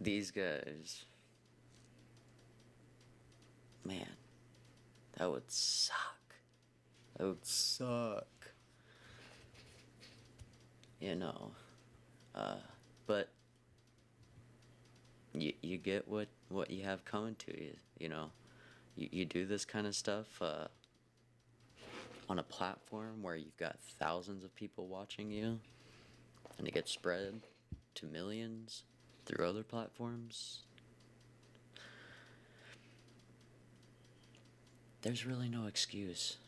These guys, man, that would suck. That would suck. You know, but you get what you have coming to you. You know, you do this kind of stuff on a platform where you've got thousands of people watching you, and it gets spread to millions through other platforms. There's really no excuse.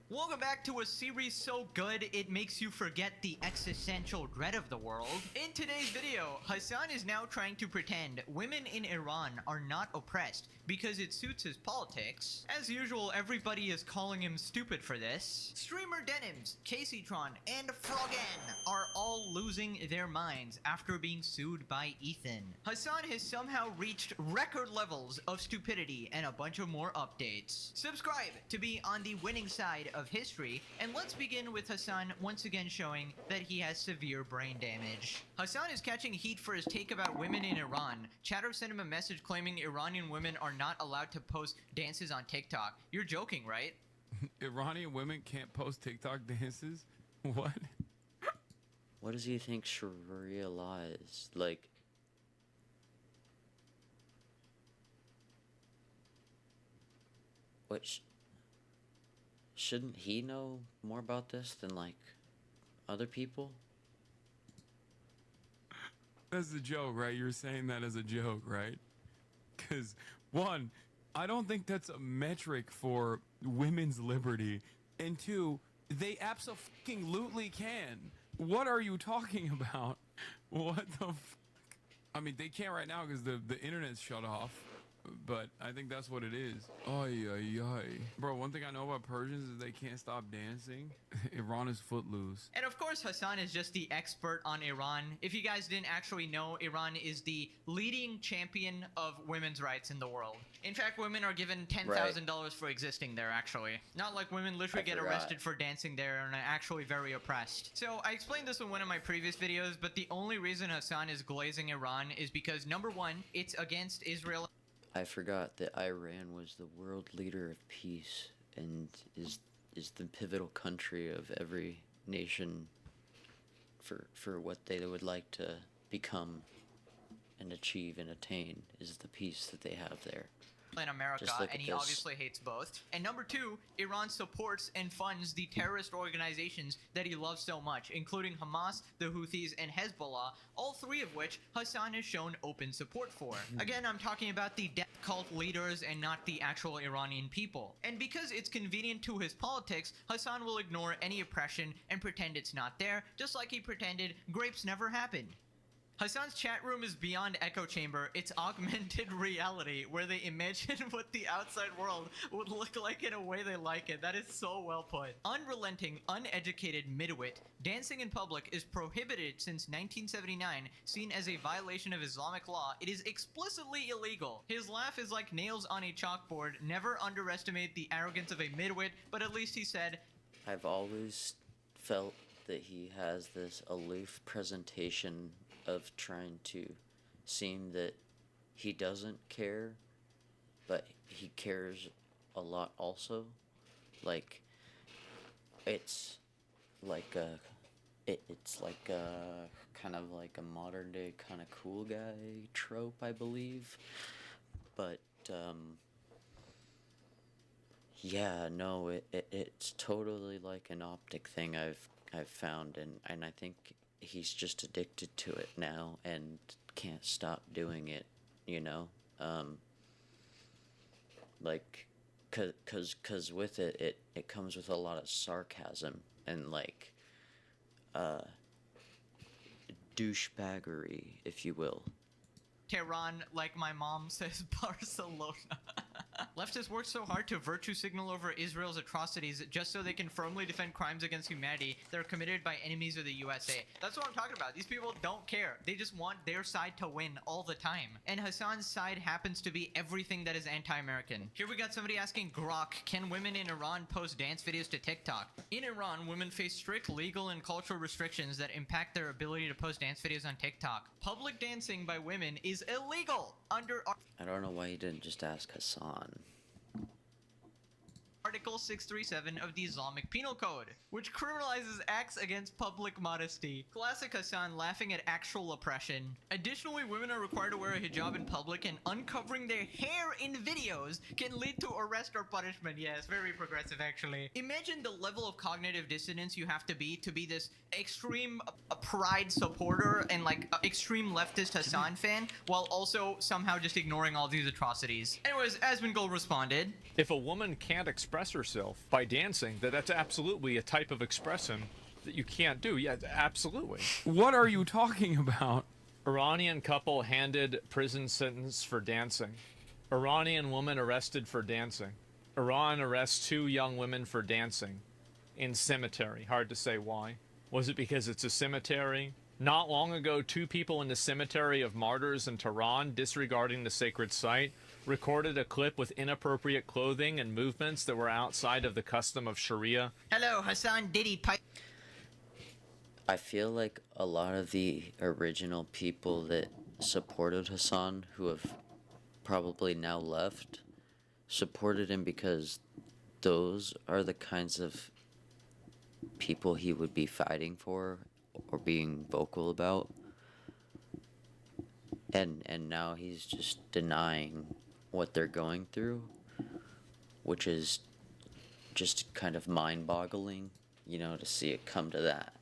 Welcome back to a series so good it makes you forget the existential dread of the world. In today's video, Hassan is now trying to pretend women in Iran are not oppressed because it suits his politics. As usual, everybody is calling him stupid for this. Streamer Denims, Caseytron, and Froggen are all losing their minds after being sued by Ethan. Hassan has somehow reached record levels of stupidity and a bunch of more updates. Subscribe to be on the winning side of history, and let's begin with Hassan once again showing that he has severe brain damage. Hassan is catching heat for his take about women in Iran. Chatter sent him a message claiming Iranian women are not allowed to post dances on TikTok. You're joking, right? Iranian women can't post TikTok dances? What? What does he think Sharia law is? Like, what? Shouldn't he know more about this than, like, other people? That's a joke, right? You're saying that as a joke, right? Because, one, I don't think that's a metric for women's liberty. And two, they absolutely can. What are you talking about? What the fuck? I mean, they can't right now because the internet's shut off. But I think that's what it is. Ay, ay, ay. Bro, one thing I know about Persians is they can't stop dancing. Iran is footloose. And of course, Hassan is just the expert on Iran. If you guys didn't actually know, Iran is the leading champion of women's rights in the world. In fact, women are given $10,000 for existing there, actually. Not like women literally get arrested for dancing there and are actually very oppressed. So I explained this in one of my previous videos, but the only reason Hassan is glazing Iran is because, number one, it's against Israel. I forgot that Iran was the world leader of peace and is the pivotal country of every nation for what they would like to become and achieve and attain is the peace that they have there. In America, and he obviously hates both. And number two, Iran supports and funds the terrorist organizations that he loves so much, including Hamas, the Houthis, and Hezbollah, all three of which Hassan has shown open support for. Again, I'm talking about the death cult leaders and not the actual Iranian people. And because it's convenient to his politics, Hassan will ignore any oppression and pretend it's not there, just like he pretended grapes never happened. Hassan's chat room is beyond echo chamber. It's augmented reality, where they imagine what the outside world would look like in a way they like it. That is so well put. Unrelenting, uneducated midwit, dancing in public is prohibited since 1979, seen as a violation of Islamic law. It is explicitly illegal. His laugh is like nails on a chalkboard. Never underestimate the arrogance of a midwit, but at least he said, I've always felt that he has this aloof presentation of trying to seem that he doesn't care, but he cares a lot also. Like, it's like a kind of like a modern day kind of cool guy trope, I believe. But yeah, no, it's totally like an optic thing I've found, and I think he's just addicted to it now and can't stop doing it, you know? Like, cause with it comes with a lot of sarcasm and, like, douchebaggery, if you will. Tehran, like my mom says, Barcelona. Leftists work so hard to virtue signal over Israel's atrocities just so they can firmly defend crimes against humanity that are committed by enemies of the USA. That's what I'm talking about. These people don't care. They just want their side to win all the time. And Hassan's side happens to be everything that is anti-American. Here we got somebody asking Grok, can women in Iran post dance videos to TikTok? In Iran, women face strict legal and cultural restrictions that impact their ability to post dance videos on TikTok. Public dancing by women is illegal under I don't know why you didn't just ask Hassan. Article 637 of the Islamic Penal Code, which criminalizes acts against public modesty. Classic Hassan laughing at actual oppression. Additionally, women are required to wear a hijab in public, and uncovering their hair in videos can lead to arrest or punishment. Yes, very progressive actually. Imagine the level of cognitive dissonance you have to be this extreme pride supporter and like extreme leftist Hassan fan, while also somehow just ignoring all these atrocities. Anyways, Asmongold responded, if a woman can't express herself by dancing, that's absolutely a type of expression that you can't do. Yeah, absolutely. What are you talking about? Iranian couple handed prison sentence for dancing. Iranian woman arrested for dancing. Iran arrests 2 young women for dancing in cemetery. Hard to say why. Was it because it's a cemetery? Not long ago, 2 people in the cemetery of martyrs in Tehran, disregarding the sacred site, recorded a clip with inappropriate clothing and movements that were outside of the custom of Sharia. hello, Hassan Diddy Pipe. I feel like a lot of the original people that supported Hassan, who have probably now left, supported him because those are the kinds of people he would be fighting for or being vocal about. And now he's just denying what they're going through, which is just kind of mind-boggling, to see it come to that.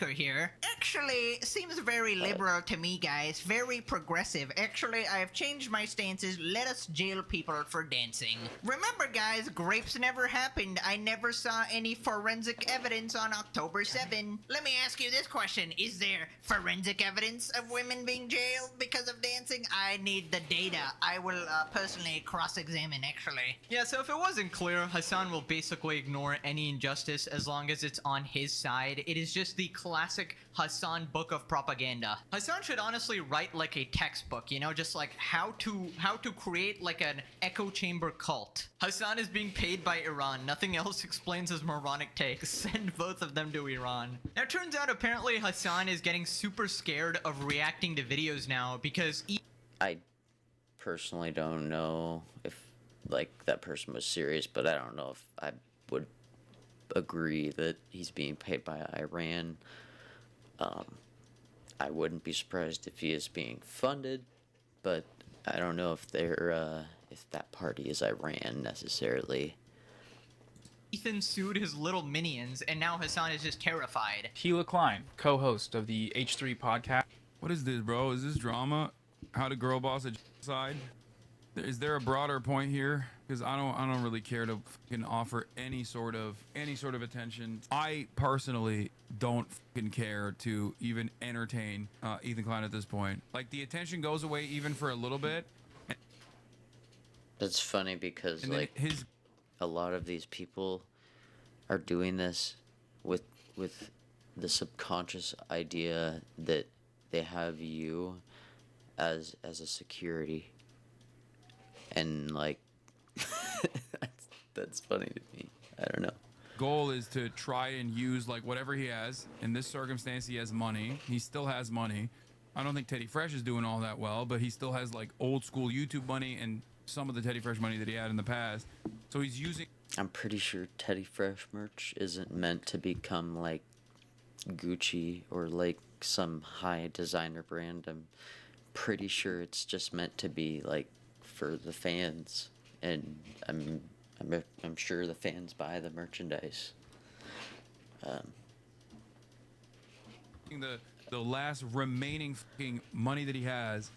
Here. Actually, seems very liberal to me, guys. Very progressive. Actually, I have changed my stances. Let us jail people for dancing. Remember, guys, grapes never happened. I never saw any forensic evidence on October 7. Let me ask you this question. Is there forensic evidence of women being jailed because of dancing? I need the data. I will personally cross-examine, actually. Yeah, so if it wasn't clear, Hassan will basically ignore any injustice as long as it's on his side. It is just the classic Hassan book of propaganda. Hassan should honestly write like a textbook, just like how to create like an echo chamber cult. Hassan is being paid by Iran. Nothing else explains his moronic takes. Send both of them to Iran. Now, it turns out apparently Hassan is getting super scared of reacting to videos now because I personally don't know if that person was serious, but I don't know if I would agree that he's being paid by Iran. I wouldn't be surprised if he is being funded, but I don't know if if that party is Iran necessarily. Ethan sued his little minions, and now Hassan is just terrified. Sheila Klein, co-host of the H3 podcast. What is this, bro? Is this drama? How to girl boss a side? Is there a broader point here? Because I don't really care to fucking offer any sort of attention. I personally don't fucking care to even entertain Ethan Klein at this point. Like, the attention goes away even for a little bit. That's funny because his a lot of these people are doing this with the subconscious idea that they have you as a security, and that's funny to me. I don't know. goal is to try and use whatever he has. In this circumstance, he has money. He still has money. I don't think Teddy Fresh is doing all that well, but he still has old school YouTube money and some of the Teddy Fresh money that he had in the past. So he's using. I'm pretty sure Teddy Fresh merch isn't meant to become Gucci or some high designer brand. I'm pretty sure it's just meant to be for the fans, and I'm sure the fans buy the merchandise. The last remaining fucking money that he has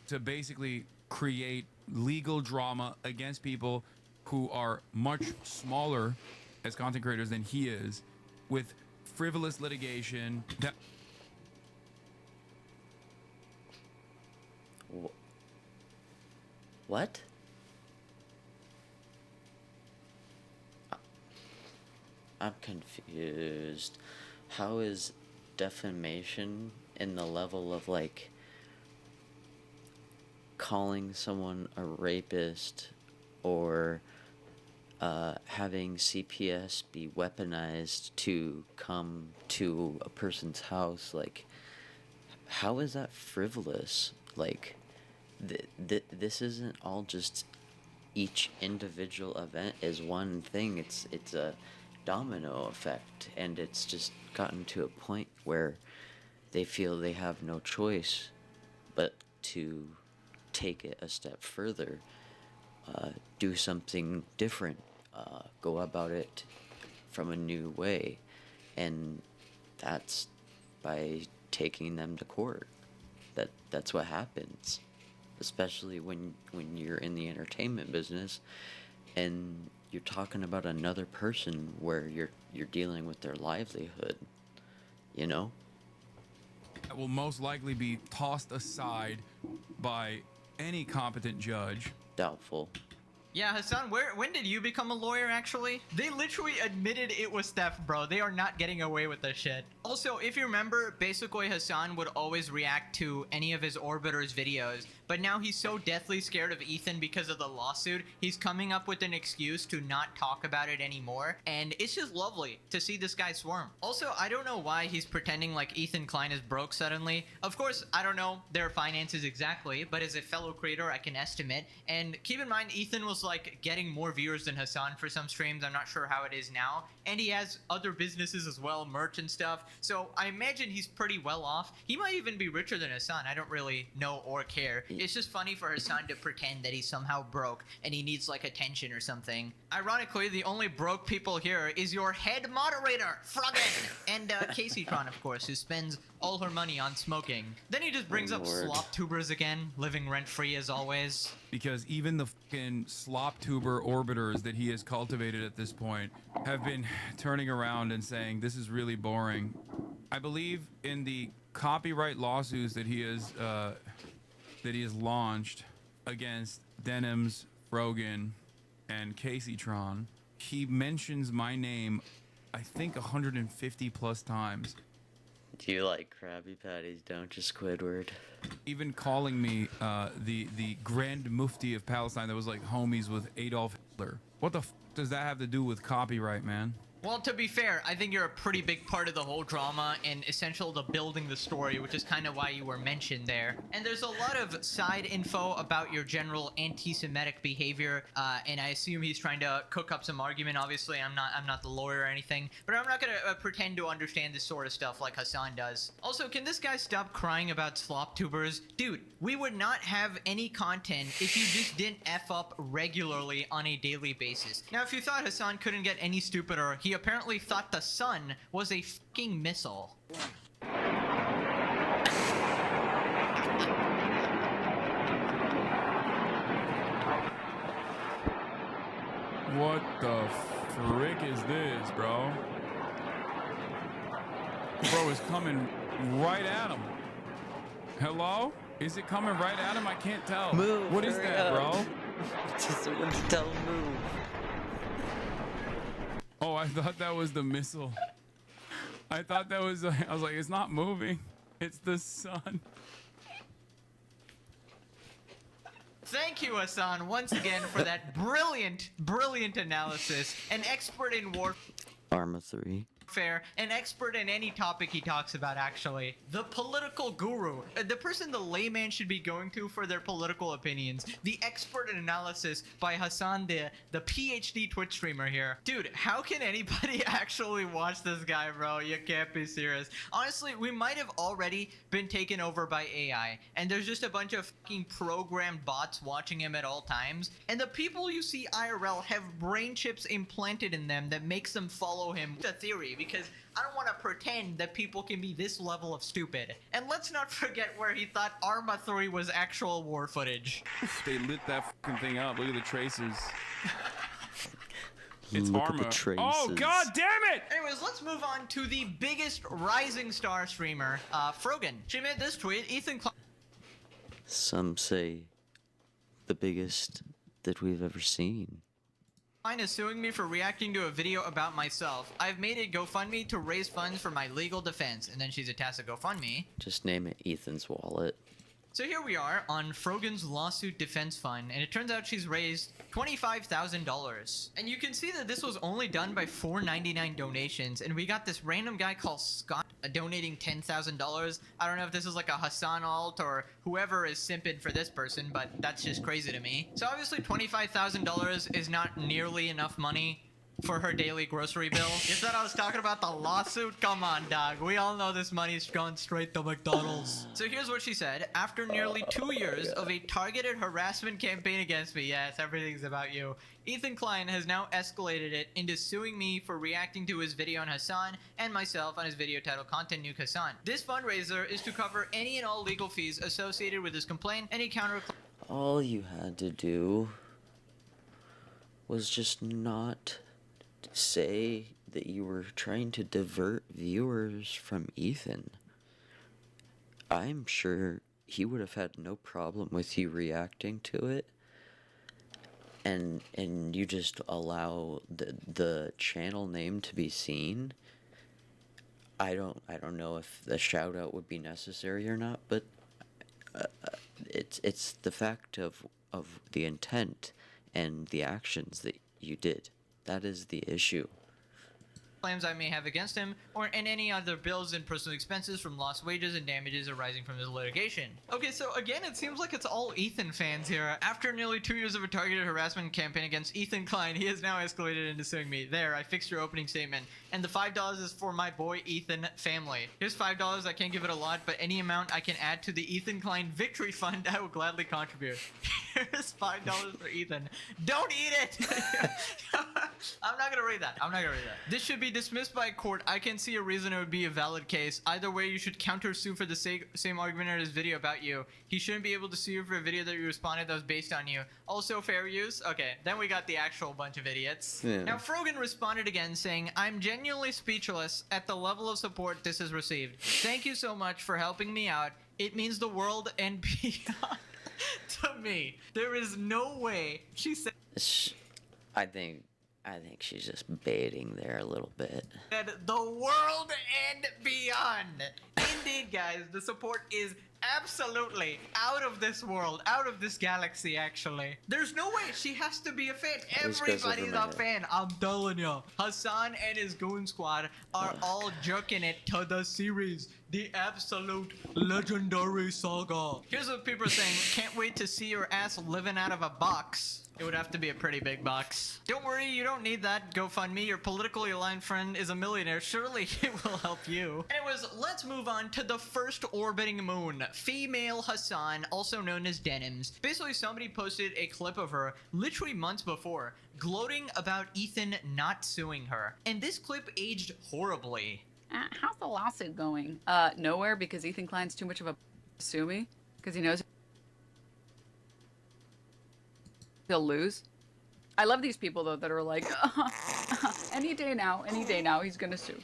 to basically create legal drama against people who are much smaller as content creators than he is, with frivolous litigation that. What? I'm confused. How is defamation in the level of like calling someone a rapist or having CPS be weaponized to come to a person's house? Like, how is that frivolous? Like, this isn't all just each individual event is one thing. It's a domino effect, and it's just gotten to a point where they feel they have no choice but to take it a step further, do something different, go about it from a new way, and that's by taking them to court. That's what happens, especially when you're in the entertainment business and you're talking about another person where you're dealing with their livelihood, you know? That will most likely be tossed aside by any competent judge. Doubtful. Yeah, Hassan, when did you become a lawyer, actually? They literally admitted it was theft, bro. They are not getting away with this shit. Also, if you remember, basically Hassan would always react to any of his Orbiters videos, but now he's so deathly scared of Ethan because of the lawsuit, he's coming up with an excuse to not talk about it anymore, and it's just lovely to see this guy swarm. Also, I don't know why he's pretending like Ethan Klein is broke suddenly. Of course, I don't know their finances exactly, but as a fellow creator, I can estimate, and keep in mind, Ethan was like getting more viewers than Hassan for some streams. I'm not sure how it is now, and he has other businesses as well, merch and stuff, so I imagine he's pretty well off. He might even be richer than Hassan. I don't really know or care. It's just funny for Hassan to pretend that he's somehow broke and he needs like attention or something. Ironically, the only broke people here is your head moderator, Froggen, and Caseytron, of course, who spends all her money on smoking. Then he just brings up slop tubers again, living rent-free as always. Because even the fucking slop tuber orbiters that he has cultivated at this point have been turning around and saying this is really boring. I believe in the copyright lawsuits that he has launched against Denims, Frogan, and Caseytron, he mentions my name, I think 150 plus times. Do you like Krabby Patties, don't you, Squidward? Even calling me the Grand Mufti of Palestine that was like homies with Adolf Hitler. What the f does that have to do with copyright, man? Well, to be fair, I think you're a pretty big part of the whole drama and essential to building the story, which is kind of why you were mentioned there. And there's a lot of side info about your general anti-Semitic behavior, and I assume he's trying to cook up some argument. Obviously, I'm not the lawyer or anything, but I'm not gonna pretend to understand this sort of stuff like Hassan does. Also, can this guy stop crying about slop tubers? Dude, we would not have any content if you just didn't F up regularly on a daily basis. Now, if you thought Hassan couldn't get any stupider, he apparently thought the sun was a fucking missile. What the frick is this, bro? Bro is coming right at him. Hello? Is it coming right at him? I can't tell. Move, what is hurry that, up. bro? Just someone to tell him move. Oh, I thought that was the missile. I thought that was, I was like, it's not moving. It's the sun. Thank you, Hassan, once again for that brilliant, brilliant analysis. An expert in Arma 3. warfare, an expert in any topic he talks about, actually. The political guru, the person the layman should be going to for their political opinions. The expert in analysis by Hassan, the PhD Twitch streamer here. Dude, how can anybody actually watch this guy, bro? You can't be serious. Honestly, we might have already been taken over by AI, and there's just a bunch of fucking programmed bots watching him at all times, and the people you see IRL have brain chips implanted in them that makes them follow him. The theory, because I don't want to pretend that people can be this level of stupid. And let's not forget where he thought Arma 3 was actual war footage. They lit that fucking thing up. Look at the traces. It's Look Arma. at the traces. Oh, god damn it! Anyways, let's move on to the biggest rising star streamer, Frogan. She made this tweet, Ethan Some say the biggest that we've ever seen. Klein is suing me for reacting to a video about myself. I've made a GoFundMe to raise funds for my legal defense. And then she's attached to GoFundMe. Just name it Ethan's Wallet. So here we are on Frogan's lawsuit defense fund, and it turns out she's raised $25,000. And you can see that this was only done by $4.99 donations, and we got this random guy called Scott donating $10,000. I don't know if this is like a Hassan alt or whoever is simping for this person, but that's just crazy to me. So obviously $25,000 is not nearly enough money for her daily grocery bill. You thought I was talking about the lawsuit? Come on, dog. We all know this money's gone straight to McDonald's. So here's what she said. After nearly 2 years of a targeted harassment campaign against me, yes, everything's about you, Ethan Klein has now escalated it into suing me for reacting to his video on Hassan and myself on his video titled Content Nuke Hassan. This fundraiser is to cover any and all legal fees associated with this complaint, any counter. All you had to do was just not say that you were trying to divert viewers from Ethan. I'm sure he would have had no problem with you reacting to it, and you just allow the channel name to be seen. I don't know if the shout out would be necessary or not, but it's the fact of the intent and the actions that you did. That is the issue. Claims I may have against him, or in any other bills and personal expenses from lost wages and damages arising from this litigation. Okay, so again, it seems like it's all Ethan fans here. After nearly 2 years of a targeted harassment campaign against Ethan Klein, he has now escalated into suing me. There, I fixed your opening statement. And the $5 is for my boy Ethan family. Here's $5. I can't give it a lot, but any amount I can add to the Ethan Klein Victory Fund, I will gladly contribute. Here's $5 for Ethan. Don't eat it! I'm not gonna read that. I'm not gonna read that. This should be dismissed by court. I can see a reason it would be a valid case. Either way, you should counter-sue for the same argument in his video about you. He shouldn't be able to sue you for a video that you responded that was based on you. Also, fair use? Okay, then we got the actual bunch of idiots. Yeah. Now, Frogan responded again, saying, I'm genuinely speechless at the level of support this has received. Thank you so much for helping me out. It means the world and beyond to me. There is no way she said... I think she's just baiting there a little bit. The world and beyond. Indeed, guys, the support is absolutely out of this world, out of this galaxy, actually. There's no way she has to be a fan. Everybody's a fan, I'm telling you. Hassan and his goon squad are all jerking it to the series. The absolute legendary saga. Here's what people are saying. Can't wait to see your ass living out of a box. It would have to be a pretty big box. Don't worry, you don't need that. GoFundMe. Your politically aligned friend is a millionaire. Surely it will help you. Anyways, let's move on to the first orbiting moon. Female Hassan, also known as Denims. Basically, somebody posted a clip of her literally months before, gloating about Ethan not suing her. And this clip aged horribly. How's the lawsuit going? Nowhere, because Ethan Klein's too much of a sue me. Because he knows he'll lose. I love these people, though, that are like, any day now, he's gonna sue.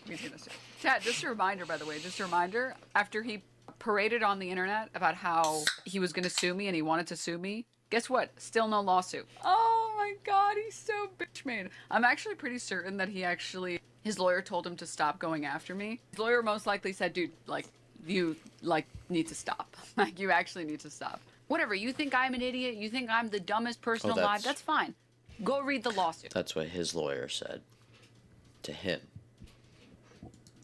Chat, just a reminder, by the way, just a reminder, after he paraded on the internet about how he was gonna sue me and he wanted to sue me, guess what? Still no lawsuit. Oh my god, he's so bitch made. I'm actually pretty certain that his lawyer told him to stop going after me. His lawyer most likely said, dude, you need to stop. You actually need to stop. Whatever, you think I'm an idiot, you think I'm the dumbest person alive, that's fine. Go read the lawsuit. That's what his lawyer said to him.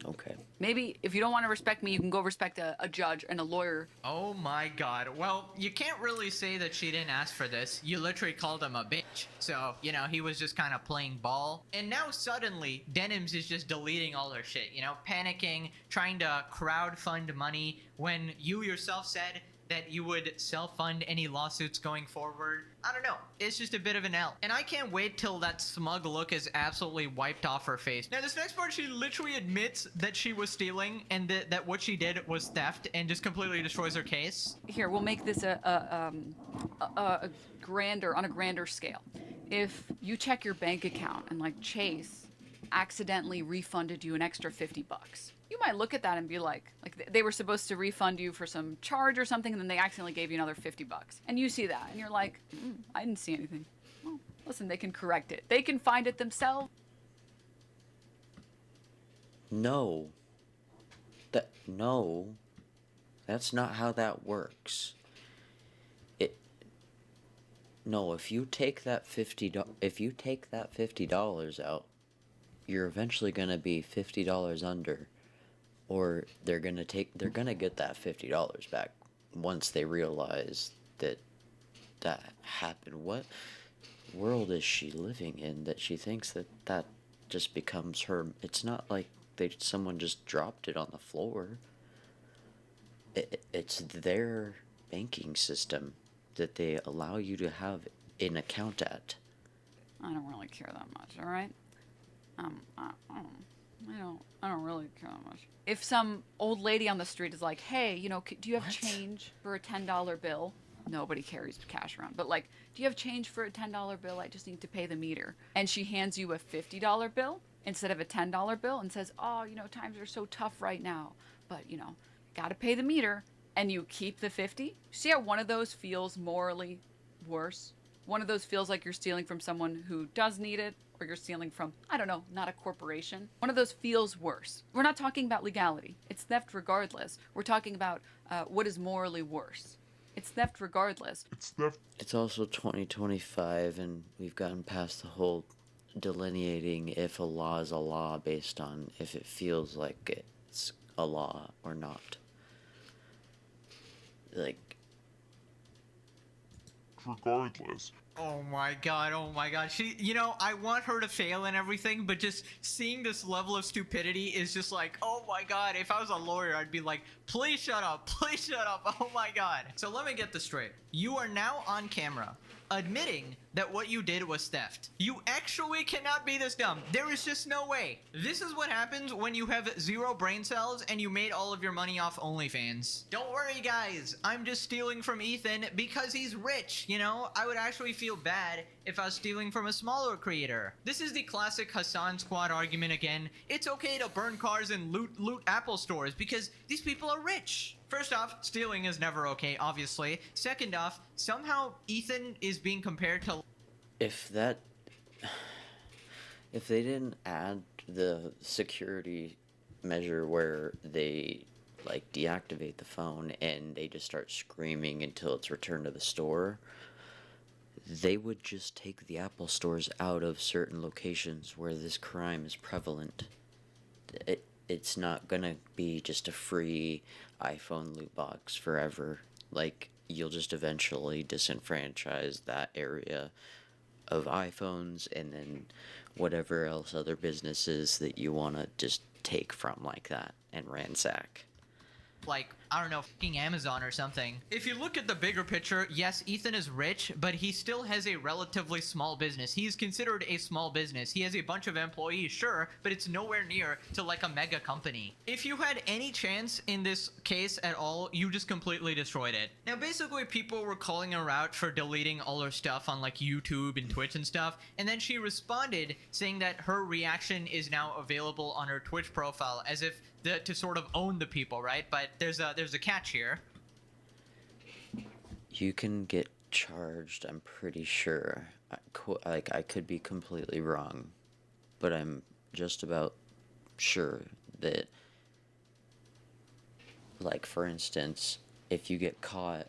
Okay. Maybe if you don't want to respect me, you can go respect a judge and a lawyer. Oh my god. Well, you can't really say that she didn't ask for this. You literally called him a bitch. So, he was just kind of playing ball. And now suddenly, Denims is just deleting all her shit, panicking, trying to crowdfund money when you yourself said that you would self-fund any lawsuits going forward. I don't know. It's just a bit of an L. And I can't wait till that smug look is absolutely wiped off her face. Now, this next part, she literally admits that she was stealing and that what she did was theft and just completely destroys her case. Here, we'll make this on a grander scale. If you check your bank account and Chase accidentally refunded you an extra $50, you might look at that and be like they were supposed to refund you for some charge or something, and then they accidentally gave you another $50. And you see that, and you're like, I didn't see anything. Well, Listen, they can correct it. They can find it themselves. No. No. That's not how that works. No, if you take that $50 out, you're eventually gonna be $50 under, or they're gonna get that $50 back once they realize that happened. What world is she living in that she thinks that just becomes her? It's not like someone just dropped it on the floor. It's their banking system that they allow you to have an account at. I don't really care that much, all right? I don't really care that much. If some old lady on the street is like, hey, you know, do you have change for a $10 bill? Nobody carries cash around. But like, do you have change for a $10 bill? I just need to pay the meter. And she hands you a $50 bill instead of a $10 bill and says, oh, you know, times are so tough right now, but, you know, gotta pay the meter. And you keep the 50. See how one of those feels morally worse? One of those feels like you're stealing from someone who does need it, or you're stealing from, I don't know, not a corporation. One of those feels worse. We're not talking about legality. It's theft regardless. We're talking about what is morally worse. It's theft regardless. It's also 2025, and we've gotten past the whole delineating if a law is a law based on if it feels like it's a law or not. Like, regardless. Oh my god. She, you know, I want her to fail and everything, but just seeing this level of stupidity is just like, oh my god. If I was a lawyer, I'd be like, please shut up. Please shut up. Oh my god. So let me get this straight. You are now on camera admitting that what you did was theft. You actually cannot be this dumb. There is just no way. This is what happens when you have 0 brain cells and you made all of your money off OnlyFans. Don't worry, guys. I'm just stealing from Ethan because he's rich, you know? I would actually feel bad if I was stealing from a smaller creator. This is the classic Hassan Squad argument again. It's okay to burn cars and loot Apple stores because these people are rich. First off, stealing is never okay, obviously. Second off, somehow Ethan is being compared to... if they didn't add the security measure where they like deactivate the phone and they just start screaming until it's returned to the store, they would just take the Apple stores out of certain locations where this crime is prevalent. It's not gonna be just a free iPhone loot box forever. Like, you'll just eventually disenfranchise that area of iPhones and then whatever else other businesses that you want to just take from like that and ransack. Like, I don't know, fucking Amazon or something. If you look at the bigger picture, yes, Ethan is rich, but he still has a relatively small business. He's considered a small business. He has a bunch of employees, sure, but it's nowhere near to like a mega company. If you had any chance in this case at all, you just completely destroyed it. Now, basically, people were calling her out for deleting all her stuff on like YouTube and Twitch and stuff, and then she responded saying that her reaction is now available on her Twitch profile, as if to sort of own the people, right? But there's a catch here. You can get charged, I'm pretty sure. I could be completely wrong, but I'm just about sure that, like, for instance, if you get caught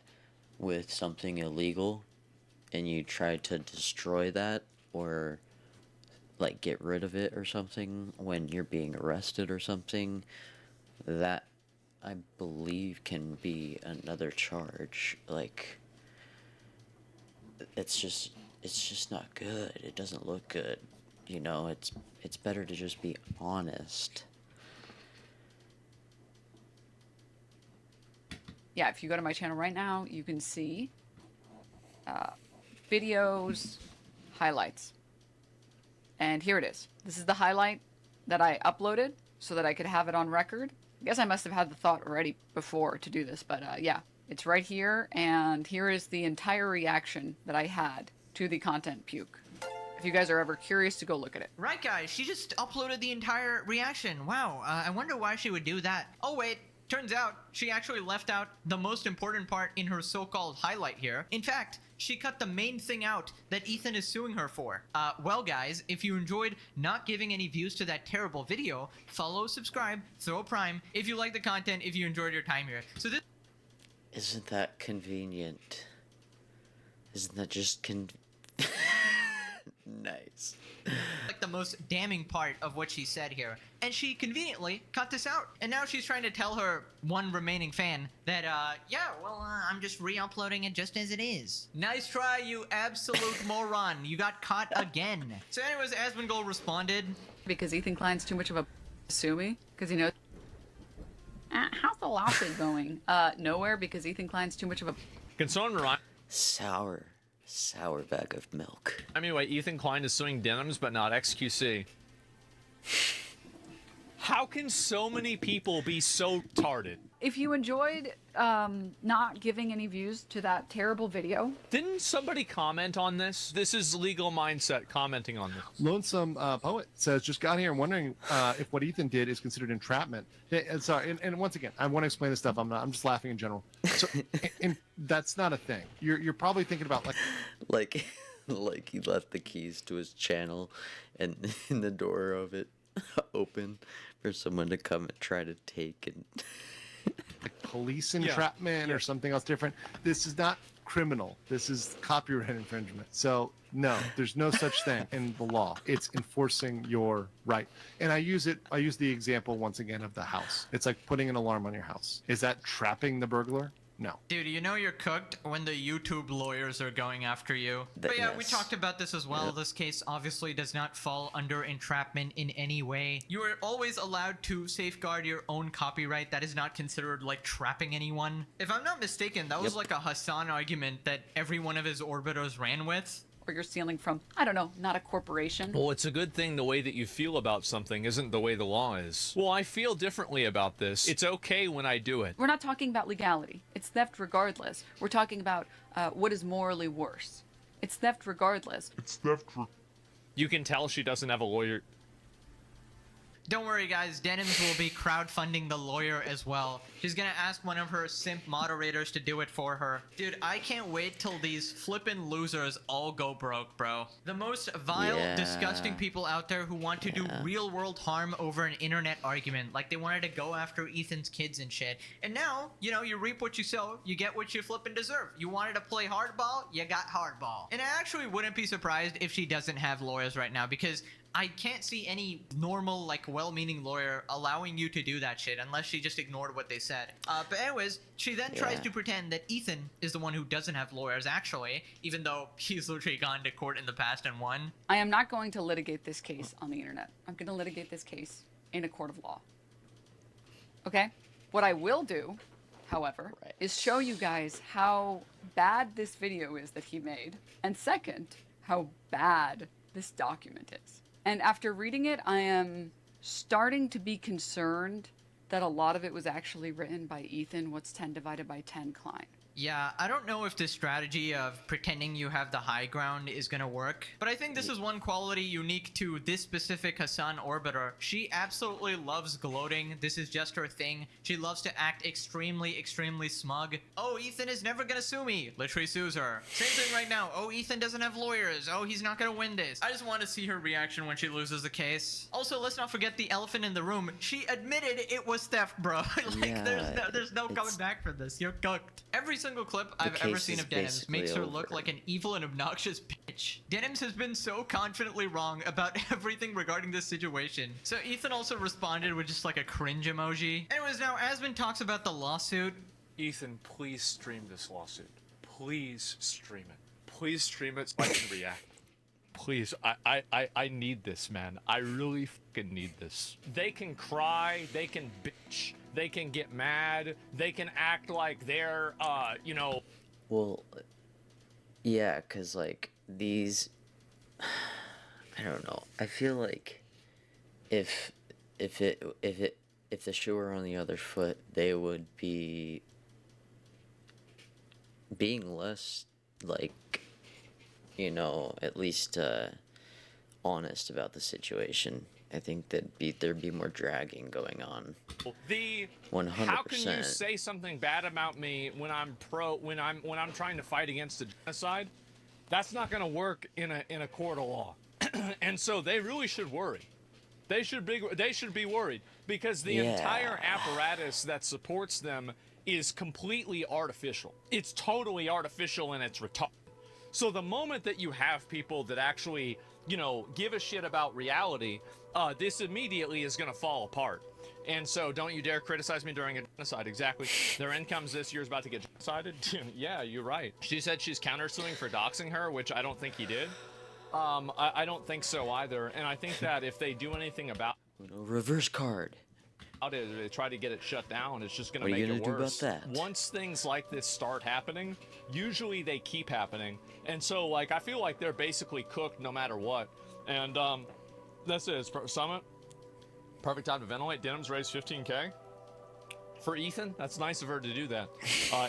with something illegal and you try to destroy that or like get rid of it or something when you're being arrested or something, that I believe can be another charge. Like, it's just not good. It doesn't look good. You know, it's better to just be honest. Yeah, if you go to my channel right now, you can see videos, highlights. And here it is. This is the highlight that I uploaded so that I could have it on record. I guess I must have had the thought already before to do this, but yeah, it's right here. And here is the entire reaction that I had to the content puke. If you guys are ever curious to go look at it. Right, guys, she just uploaded the entire reaction. Wow, I wonder why she would do that. Oh, wait. Turns out, she actually left out the most important part in her so-called highlight here. In fact, she cut the main thing out that Ethan is suing her for. Well guys, if you enjoyed not giving any views to that terrible video, follow, subscribe, throw a prime if you like the content, if you enjoyed your time here. So this Isn't that convenient? Isn't that just nice? like the most damning part of what she said here. And she conveniently cut this out. And now she's trying to tell her one remaining fan that, I'm just re-uploading it just as it is. Nice try, you absolute moron. You got caught again. So anyways, Asmongold responded. Because Ethan Klein's too much of a sue me? Because he knows. How's the lawsuit going? Nowhere, because Ethan Klein's too much of a. Can someone remind Sour bag of milk. me why Ethan Klein is suing Denims but not XQC? How can so many people be so retarded? If you enjoyed not giving any views to that terrible video, Didn't somebody comment on this? This is Legal Mindset commenting on this. Lonesome Poet says, just got here and wondering if what Ethan did is considered entrapment. Sorry, and once again, I want to explain this stuff. I'm just laughing in general. So, and that's not a thing. You're probably thinking about Like he left the keys to his channel and in the door of it open for someone to come and try to take and police entrapment or something else different. This is not criminal. This is copyright infringement. So no, there's no such thing in the law. It's enforcing your right. And I use the example once again of the house. It's like putting an alarm on your house. Is that trapping the burglar? No. Dude, you know you're cooked when the YouTube lawyers are going after you. But yeah, we yes. talked about this as well. Yep. This case obviously does not fall under entrapment in any way. You are always allowed to safeguard your own copyright. That is not considered like trapping anyone. If I'm not mistaken, that was like a Hassan argument that every one of his orbiters ran with. or you're stealing from, I don't know, not a corporation. Well, it's a good thing the way that you feel about something isn't the way the law is. Well, I feel differently about this. It's okay when I do it. We're not talking about legality. It's theft regardless. We're talking about what is morally worse. It's theft regardless. You can tell she doesn't have a lawyer. Don't worry, guys. Denims will be crowdfunding the lawyer as well. She's gonna ask one of her simp moderators to do it for her. Dude, I can't wait till these flippin' losers all go broke, bro. The most vile, Yeah. disgusting people out there who want to do real-world harm over an internet argument. Like, they wanted to go after Ethan's kids and shit. And now, you know, you reap what you sow. You get what you flippin' deserve. You wanted to play hardball? You got hardball. And I actually wouldn't be surprised if she doesn't have lawyers right now, because I can't see any normal, like, well-meaning lawyer allowing you to do that shit unless she just ignored what they said. But anyways, she then tries Yeah. to pretend that Ethan is the one who doesn't have lawyers, actually, even though he's literally gone to court in the past and won. I am not going to litigate this case on the internet. I'm going to litigate this case in a court of law. Okay? What I will do, however, Right. is show you guys how bad this video is that he made, and second, how bad this document is. And after reading it, I am starting to be concerned that a lot of it was actually written by Ethan, what's 10 divided by 10 Klein. Yeah, I don't know if this strategy of pretending you have the high ground is gonna work, but I think this is one quality unique to this specific Hassan orbiter. She absolutely loves gloating. This is just her thing. She loves to act extremely, extremely smug. Oh, Ethan is never gonna sue me. Literally sues her. Same thing right now. Oh, Ethan doesn't have lawyers. Oh, he's not gonna win this. I just want to see her reaction when she loses the case. Also, let's not forget the elephant in the room. She admitted it was theft, bro. Like, Yeah, there's no coming it's- back from this. You're cooked. Every single clip I've ever case seen is of Denims makes her basically look over. like an evil and obnoxious bitch. Denims has been so confidently wrong about everything regarding this situation. So Ethan also responded with just like a cringe emoji. Anyways, now Asmon talks about the lawsuit. Ethan, please stream this lawsuit. Please stream it. Please stream it so I can react. Please, I need this, man. I really fucking need this. They can cry, they can bitch, they can get mad, they can act like they're, you know... Well, yeah, cause like these, I don't know. I feel like if the shoe were on the other foot, they would be being less like, you know, at least honest about the situation. I think there'd be more dragging going on. The 100%. How can you say something bad about me when I'm trying to fight against a genocide? That's not going to work in a court of law. And so they really should worry. They should be worried because the entire apparatus that supports them is completely artificial. It's totally artificial and it's retarded. So the moment that you have people that actually, give a shit about reality, this immediately is going to fall apart. And so don't you dare criticize me during a genocide. Exactly. Their incomes this year is about to get genocided. Yeah, you're right. She said she's countersuing for doxing her, which I don't think he did. I don't think so either. And I think that if they do anything about reverse card. They try to get it shut down, it's just going to make it worse. Once things like this start happening, usually they keep happening. And so, I feel like they're basically cooked no matter what. And that's it. It's Summit. Perfect time to ventilate. Denim's raised 15K. For Ethan, that's nice of her to do that.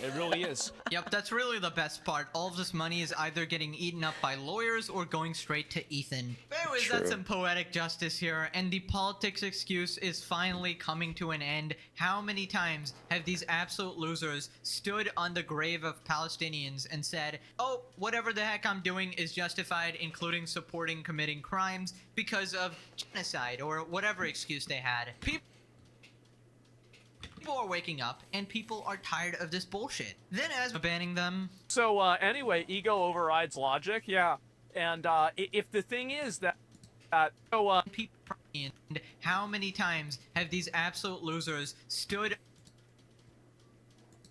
It really is. Yep, that's really the best part. All of this money is either getting eaten up by lawyers or going straight to Ethan. But anyways, that's some poetic justice here, and the politics excuse is finally coming to an end. How many times have these absolute losers stood on the grave of Palestinians and said, oh, whatever the heck I'm doing is justified, including supporting committing crimes because of genocide or whatever excuse they had. People are waking up, and people are tired of this bullshit. Then as banning them. So anyway, ego overrides logic, yeah. And if the thing is that, people, and how many times have these absolute losers stood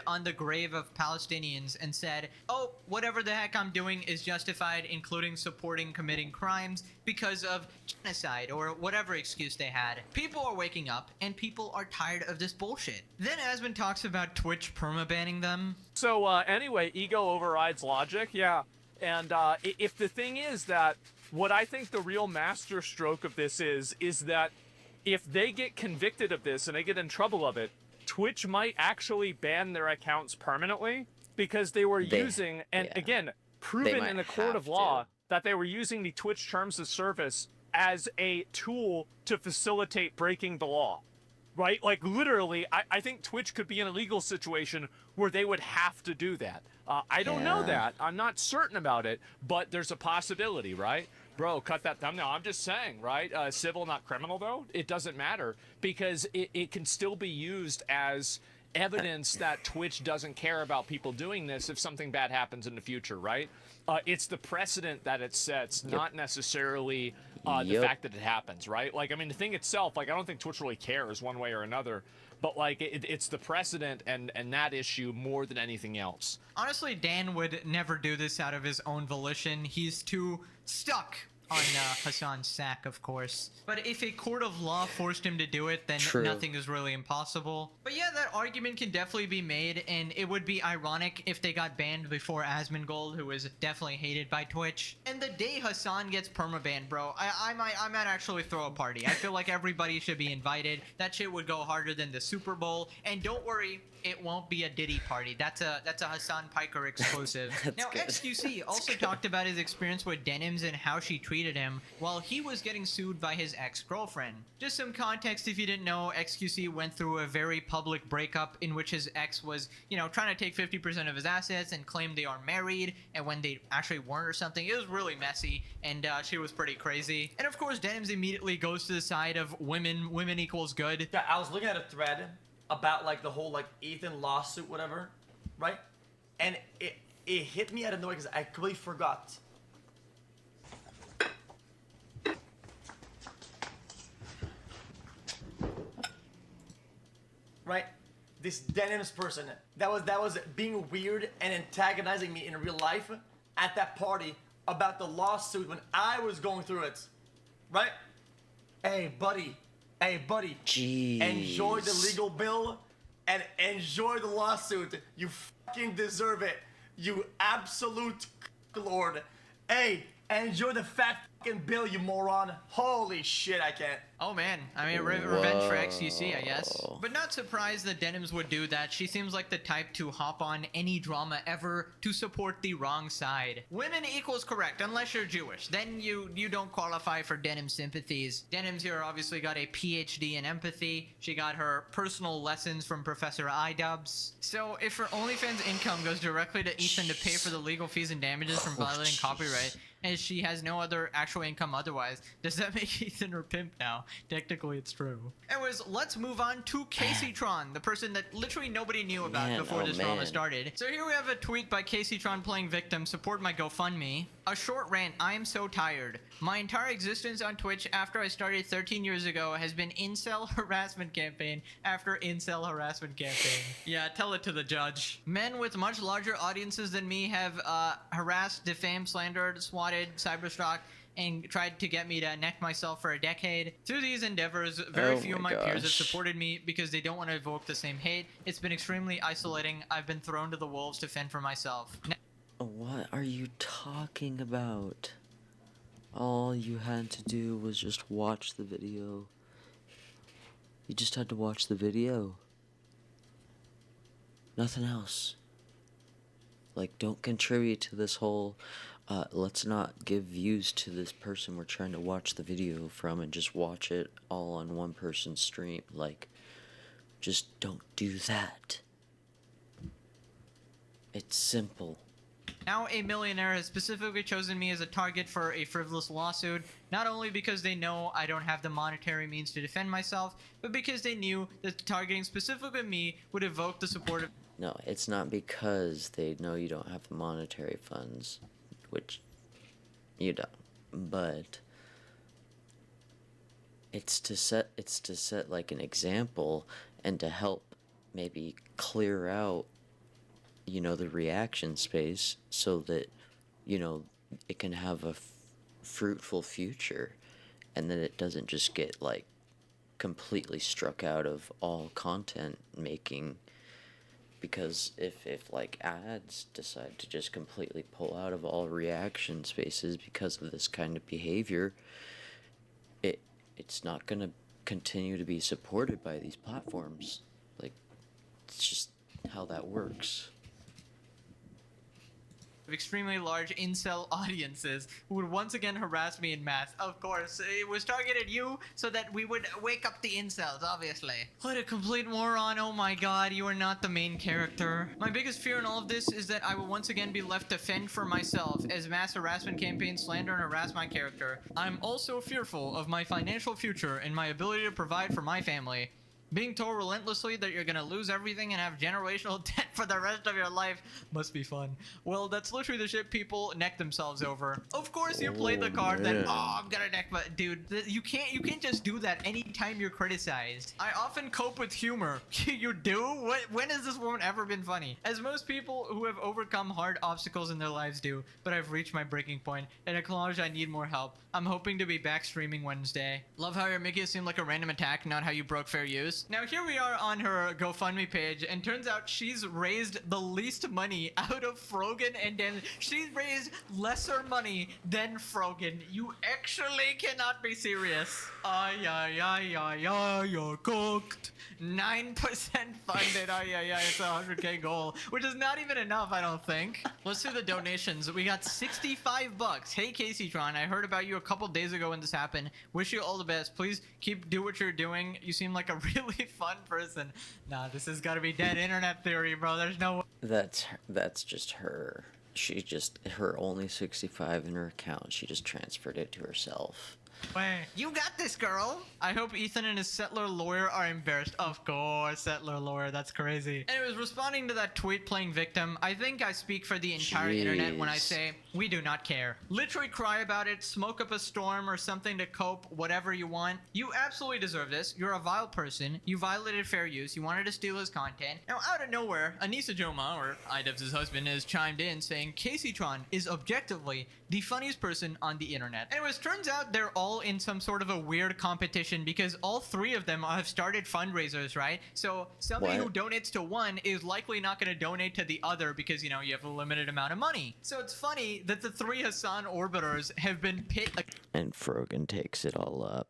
on the grave of Palestinians and said, oh, whatever the heck I'm doing is justified, including supporting committing crimes because of genocide or whatever excuse they had. People are waking up, and people are tired of this bullshit. Then Asmund talks about Twitch permabanning them. So anyway, ego overrides logic, yeah. And if the thing is that, what I think the real master stroke of this is that if they get convicted of this and they get in trouble of it, Twitch might actually ban their accounts permanently because they were using, and again, proven in a court of law that they were using the Twitch terms of service as a tool to facilitate breaking the law, right? Like literally, I think Twitch could be in a legal situation where they would have to do that. I don't know that. I'm not certain about it, but there's a possibility, right? Bro, cut that thumbnail. I'm just saying, right? Civil, not criminal, though. It doesn't matter because it can still be used as evidence that Twitch doesn't care about people doing this if something bad happens in the future, right? It's the precedent that it sets, not necessarily the fact that it happens, right? Like, I mean, the thing itself, I don't think Twitch really cares one way or another. But, it's the precedent and that issue more than anything else. Honestly, Dan would never do this out of his own volition. He's too stuck on Hassan's sack, of course. But if a court of law forced him to do it, then nothing is really impossible. But yeah, that argument can definitely be made, and it would be ironic if they got banned before Asmongold, who is definitely hated by Twitch. And the day Hassan gets permabanned, bro, I might actually throw a party. I feel like everybody should be invited. That shit would go harder than the Super Bowl. And don't worry, it won't be a Diddy party. That's a Hassan Piker exclusive. Now, good. XQC also talked about his experience with Denims and how she treated him while he was getting sued by his ex-girlfriend. Just some context if you didn't know, XQC went through a very public breakup in which his ex was, trying to take 50% of his assets and claimed they are married, and when they actually weren't or something. It was really messy, and she was pretty crazy. And of course, Denims immediately goes to the side of women equals good. Yeah, I was looking at a thread about the whole Ethan lawsuit, whatever, right? And it hit me out of nowhere because I completely forgot. Right? This Denims person that was being weird and antagonizing me in real life at that party about the lawsuit when I was going through it. Right? Hey, buddy. Jeez. Enjoy the legal bill and enjoy the lawsuit. You fucking deserve it. You absolute lord. Hey, Enjoy the fat fucking bill, you moron. Holy shit, I can't. Oh man, I mean, revenge for XQC, I guess. But not surprised that Denims would do that. She seems like the type to hop on any drama ever to support the wrong side. Women equals correct, unless you're Jewish. Then you don't qualify for Denim sympathies. Denims here obviously got a PhD in empathy. She got her personal lessons from Professor iDubbbz. So if her OnlyFans income goes directly to Ethan to pay for the legal fees and damages from violating copyright, and she has no other actual income otherwise, does that make Ethan her pimp now? Technically, it's true. Anyways, let's move on to Casey Tron, the person that literally nobody knew about before this drama started. So here we have a tweet by Casey Tron playing victim, support my GoFundMe. A short rant, I am so tired. My entire existence on Twitch after I started 13 years ago has been incel harassment campaign after incel harassment campaign. Yeah, tell it to the judge. Men with much larger audiences than me have harassed, defamed, slandered, swatted, cyberstalked, and tried to get me to neck myself for a decade. Through these endeavors, very few of my peers have supported me because they don't want to evoke the same hate. It's been extremely isolating. I've been thrown to the wolves to fend for myself. What are you talking about? All you had to do was just watch the video. You just had to watch the video. Nothing else. Like, don't contribute to this whole, let's not give views to this person we're trying to watch the video from and just watch it all on one person's stream. Like, just don't do that. It's simple. Now a millionaire has specifically chosen me as a target for a frivolous lawsuit, not only because they know I don't have the monetary means to defend myself, but because they knew that targeting specifically me would evoke the support of... No, it's not because they know you don't have the monetary funds, which you don't, but it's to set like an example and to help maybe clear out, you know, the reaction space so that, you know, it can have a fruitful future and that it doesn't just get like completely struck out of all content making. Because if like ads decide to just completely pull out of all reaction spaces because of this kind of behavior, it's not going to continue to be supported by these platforms. Like, it's just how that works. Extremely large incel audiences who would once again harass me in mass. Of course, it was targeted you so that we would wake up the incels, obviously. What a complete moron. Oh my god, you are not the main character. My biggest fear in all of this is that I will once again be left to fend for myself as mass harassment campaigns slander and harass my character. I'm also fearful of my financial future and my ability to provide for my family. Being told relentlessly that you're gonna lose everything and have generational debt for the rest of your life must be fun. Well, that's literally the shit people neck themselves over. Of course you play the card that, I'm gonna neck my... Dude, you can't just do that anytime you're criticized. I often cope with humor. You do? When has this woman ever been funny? As most people who have overcome hard obstacles in their lives do, but I've reached my breaking point and acknowledge I need more help. I'm hoping to be back streaming Wednesday. Love how you're making it seem like a random attack, not how you broke fair use. Now here we are on her GoFundMe page, and turns out she's raised the least money out of Frogan and Dan. She's raised lesser money than Frogan. You actually cannot be serious. You're cooked. 9% funded. It's a 100k goal, which is not even enough, I don't think. Let's do the donations. We got 65 bucks. Hey Casey Tron, I heard about you a couple days ago when this happened. Wish you all the best. Please do what you're doing. You seem like a really fun person. Nah, this has got to be dead internet theory, bro. There's no way. That's just her. She just, her only 65 in her account. She just transferred it to herself. You got this, girl. I hope Ethan and his settler lawyer are embarrassed. Of course, settler lawyer. That's crazy. Anyways, responding to that tweet playing victim, I think I speak for the entire internet when I say we do not care. Literally cry about it, smoke up a storm or something to cope, whatever you want. You absolutely deserve this. You're a vile person. You violated fair use. You wanted to steal his content. Now, out of nowhere, Anissa Joma, or iDubbbz' husband, has chimed in saying Casey Tron is objectively the funniest person on the internet. Anyways, turns out they're all all in some sort of a weird competition because all three of them have started fundraisers, right? So somebody who What? donates to one is likely not going to donate to the other because, you know, you have a limited amount of money. So it's funny that the three Hassan orbiters have been pit And Frogan takes it all up.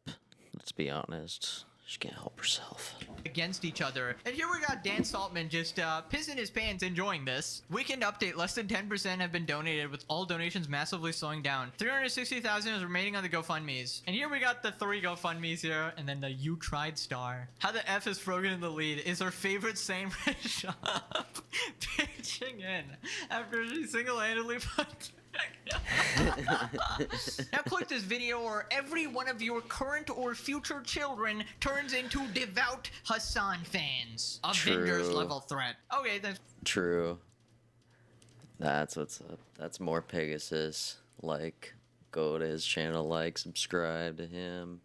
Let's be honest. She can't help herself. against each other. And here we got Dan Saltman just pissing his pants enjoying this. Weekend update, less than 10% have been donated with all donations massively slowing down. 360,000 is remaining on the GoFundMes. And here we got the 3 GoFundMes here and then the You Tried star. How the F is Frogan in the lead is her favorite same shop pitching in after she single-handedly put now click this video or every one of your current or future children turns into devout Hassan fans. Avengers True. level threat. Okay, then. True. That's what's up. That's MorePegasus. Like, go to his channel, like, subscribe to him.